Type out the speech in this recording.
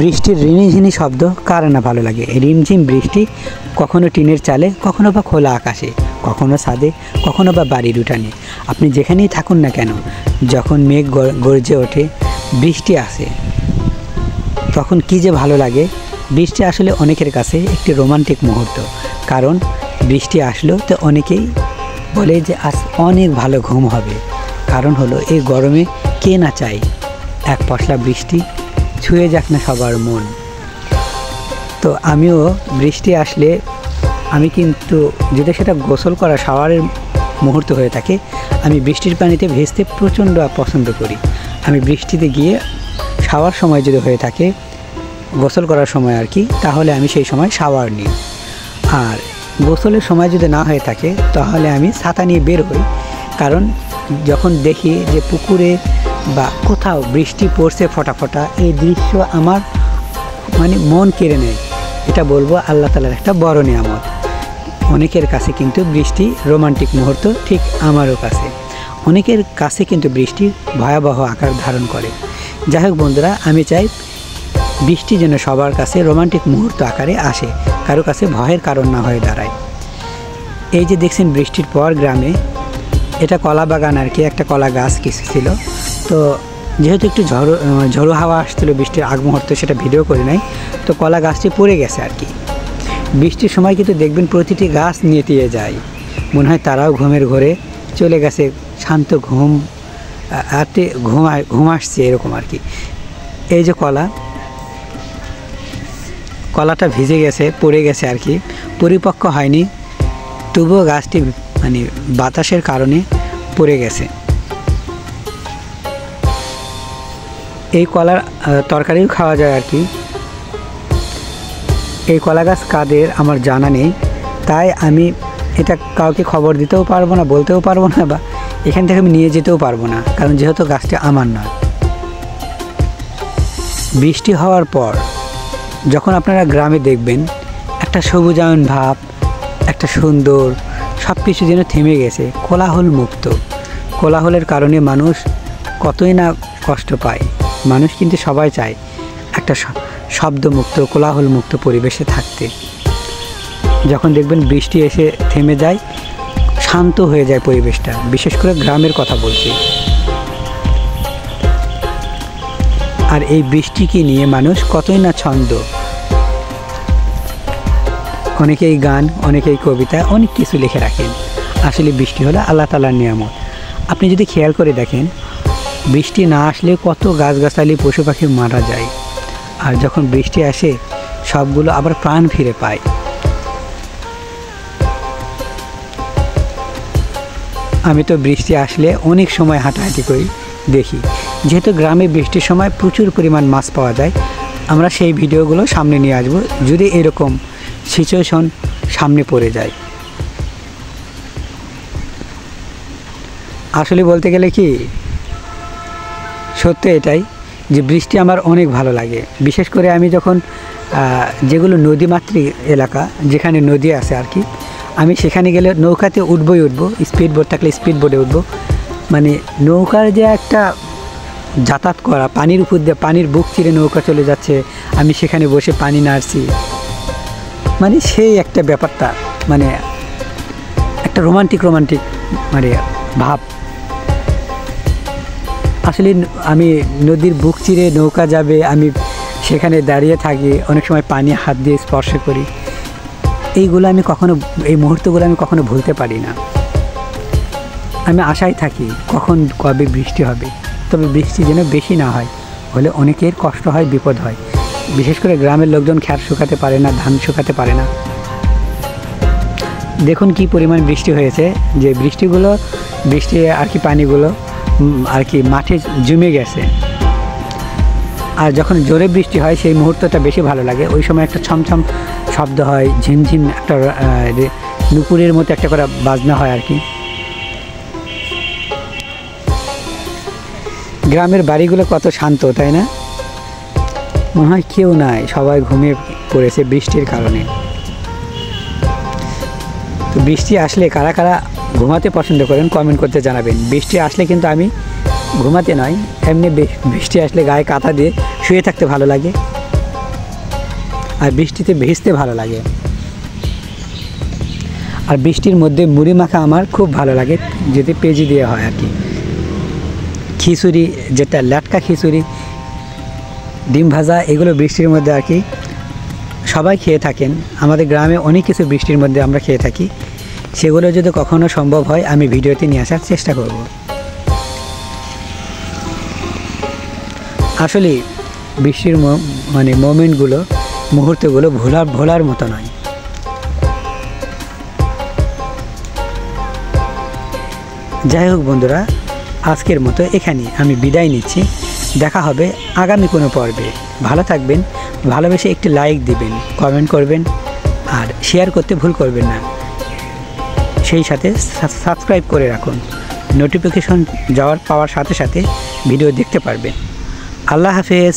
বৃষ্টির রিনিঝিনি শব্দ কার না ভালো লাগে। রিমঝিম বৃষ্টি কখনো টিনের চালে, কখনো বা খোলা আকাশে, কখনো ছাদে, কখনো বা বাড়ির উঠানে। আপনি যেখানেই থাকুন না কেন, যখন মেঘ গর্জে ওঠে, বৃষ্টি আসে, তখন কী যে ভালো লাগে। বৃষ্টি আসলে অনেকের কাছে একটি রোমান্টিক মুহূর্ত। কারণ বৃষ্টি আসলো তো অনেকেই বলে যে আজ অনেক ভালো ঘুম হবে। কারণ হলো এই গরমে কে না চায় এক পশলা বৃষ্টি ছুঁয়ে যাক না সবার মন। তো আমিও বৃষ্টি আসলে আমি কিন্তু যদি সেটা গোসল করা শাওয়ারের মুহূর্ত হয়ে থাকে, আমি বৃষ্টির পানিতে ভেজতে প্রচণ্ড পছন্দ করি। আমি বৃষ্টিতে গিয়ে শাওয়ার সময় যদি হয়ে থাকে, গোসল করার সময় আর কি, তাহলে আমি সেই সময় শাওয়ার নিই। আর গোসলের সময় যদি না হয়ে থাকে তাহলে আমি ছাতা নিয়ে বের হই। কারণ যখন দেখি যে পুকুরে বা কোথাও বৃষ্টি পড়ছে ফোঁটা ফোঁটা, এই দৃশ্য আমার মানে মন কেড়ে নেয়। এটা বলবো আল্লাহ তাআলার একটা বড় নিয়ামত। অনেকের কাছে কিন্তু বৃষ্টি রোমান্টিক মুহূর্ত, ঠিক আমারও কাছে। অনেকের কাছে কিন্তু বৃষ্টি ভয়াবহ আকার ধারণ করে। যাই হোক বন্ধুরা, আমি চাই বৃষ্টি যেন সবার কাছে রোমান্টিক মুহূর্ত আকারে আসে, কারো কাছে ভয়ের কারণ না হয়ে দাঁড়ায়। এই যে দেখছেন বৃষ্টির পর গ্রামে, এটা কলা বাগান আর কি, একটা কলা গাছ কিছু ছিল। তো যেহেতু একটু ঝড়ো হাওয়া আসছিল বৃষ্টির আগ মুহূর্তে, সেটা ভিডিও করে নাই। তো কলা গাছটি পড়ে গেছে আর কি। বৃষ্টির সময় কিন্তু দেখবেন প্রতিটি গাছ নেতিয়ে যায়, মনে হয় তারাও ঘুমের ঘরে চলে গেছে, শান্ত ঘুম আসছে এরকম আর কি। এই যে কলাটা ভিজে গেছে, পড়ে গেছে আর কি, পরিপক্ক হয়নি, তবুও গাছটি মানে বাতাসের কারণে পড়ে গেছে। এই কলার তরকারিও খাওয়া যায় আর কি। এই কলা গাছ কাদের আমার জানা নেই, তাই আমি এটা কাউকে খবর দিতেও পারবো না, বলতেও পারবো না, বা এখান থেকে আমি নিয়ে যেতেও পারবো না, কারণ যেহেতু গাছটি আমার নয়। বৃষ্টি হওয়ার পর যখন আপনারা গ্রামে দেখবেন একটা সবুজায়ন ভাব, একটা সুন্দর, সব কিছু যেন থেমে গেছে, কোলাহল মুক্ত। কোলাহলের কারণে মানুষ কতই না কষ্ট পায়। মানুষ কিন্তু সবাই চায় একটা শব্দমুক্ত, কোলাহল মুক্ত পরিবেশে থাকতে। যখন দেখবেন বৃষ্টি এসে থেমে যায়, শান্ত হয়ে যায় পরিবেশটা, বিশেষ করে গ্রামের কথা বলছি। আর এই বৃষ্টিকে নিয়ে মানুষ কতই না ছন্দ, অনেকেই গান, অনেকেই কবিতা, অনেক কিছু লিখে রাখেন। আসলে বৃষ্টি হলো আল্লাহ তাআলার নিয়ামত। আপনি যদি খেয়াল করে দেখেন, বৃষ্টি না আসলে কত গাছগাছালি, পশু পাখি মারা যায়। আর যখন বৃষ্টি আসে, সবগুলো আবার প্রাণ ফিরে পায়। আমি তো বৃষ্টি আসলে অনেক সময় হাঁটাহাঁটি করি, দেখি। যেহেতু গ্রামে বৃষ্টির সময় প্রচুর পরিমাণ মাছ পাওয়া যায়, আমরা সেই ভিডিওগুলো সামনে নিয়ে আসবো যদি এরকম সিচুয়েশন সামনে পড়ে যায়। আসলে বলতে গেলে কি, সত্য এটাই যে বৃষ্টি আমার অনেক ভালো লাগে। বিশেষ করে আমি যখন যেগুলো নদীমাতৃক এলাকা, যেখানে নদী আছে আর কি, আমি সেখানে গেলে নৌকাতে উঠবো, স্পিড বোট থাকলে স্পিড বোটে উঠবো। মানে নৌকার যে একটা যাতায়াত করা, পানির উপর দিয়ে, পানির বুক চিরে নৌকা চলে যাচ্ছে, আমি সেখানে বসে পানি নাড়ছি, মানে সেই একটা ব্যাপারটা, মানে একটা রোমান্টিক মানে ভাব। আসলে আমি নদীর বুক চিরে নৌকা যাবে, আমি সেখানে দাঁড়িয়ে থাকি, অনেক সময় পানি হাত দিয়ে স্পর্শ করি। এইগুলো আমি কখনো, এই মুহূর্তগুলো আমি কখনো ভুলতে পারি না। আমি আশায় থাকি কবে বৃষ্টি হবে। তবে বৃষ্টি যেন বেশি না হয়, হলে অনেকের কষ্ট হয়, বিপদ হয়। বিশেষ করে গ্রামের লোকজন খ্যার শুকাতে পারে না, ধান শুকাতে পারে না। দেখুন কি পরিমাণ বৃষ্টি হয়েছে, যে বৃষ্টি আর কি পানিগুলো আর কি মাঠে জমে গেছে। আর যখন জোরে বৃষ্টি হয় সেই মুহূর্তটা বেশি ভালো লাগে। ওই সময় একটা ছমছম শব্দ হয়, ঝিমঝিম একটা নুপুরের মতো একটা করে বাজনা হয় আর কি। গ্রামের বাড়িগুলো কত শান্ত, তাই না? মনে হয় কেউ নাই, সবাই ঘুমিয়ে পড়েছে বৃষ্টির কারণে। তো বৃষ্টি আসলে কারা কারা ঘুমাতে পছন্দ করেন কমেন্ট করতে জানাবেন। বৃষ্টি আসলে কিন্তু আমি ঘুমাতে নয়, এমনি বৃষ্টি আসলে গায়ে কাঁথা দিয়ে শুয়ে থাকতে ভালো লাগে। আর বৃষ্টিতে ভিজতে ভালো লাগে। আর বৃষ্টির মধ্যে মুড়ি মাখা আমার খুব ভালো লাগে, যদি পেঁয়াজি দেওয়া হয় আর কি। খিচুড়ি, যেটা ল্যাটকা খিচুড়ি, ডিম ভাজা, এগুলো বৃষ্টির মধ্যে আর কি সবাই খেয়ে থাকেন। আমাদের গ্রামে অনেক কিছু বৃষ্টির মধ্যে আমরা খেয়ে থাকি, সেগুলো যদি কখনো সম্ভব হয় আমি ভিডিওতে নিয়ে আসার চেষ্টা করব। আসলে বৃষ্টির মোমেন্টগুলো, মুহূর্তগুলো ভোলার মতো নয়। যাই হোক বন্ধুরা, আজকের মতো এখানে আমি বিদায় নিচ্ছি। দেখা হবে আগামী কোনো পর্বে। ভালো থাকবেন, ভালোবেসে একটি লাইক দিবেন, কমেন্ট করবেন আর শেয়ার করতে ভুল করবেন না। সেই সাথে সাবস্ক্রাইব করে রাখুন, নোটিফিকেশন পাওয়ার সাথে সাথে ভিডিও দেখতে পারবেন। আল্লাহ হাফেজ।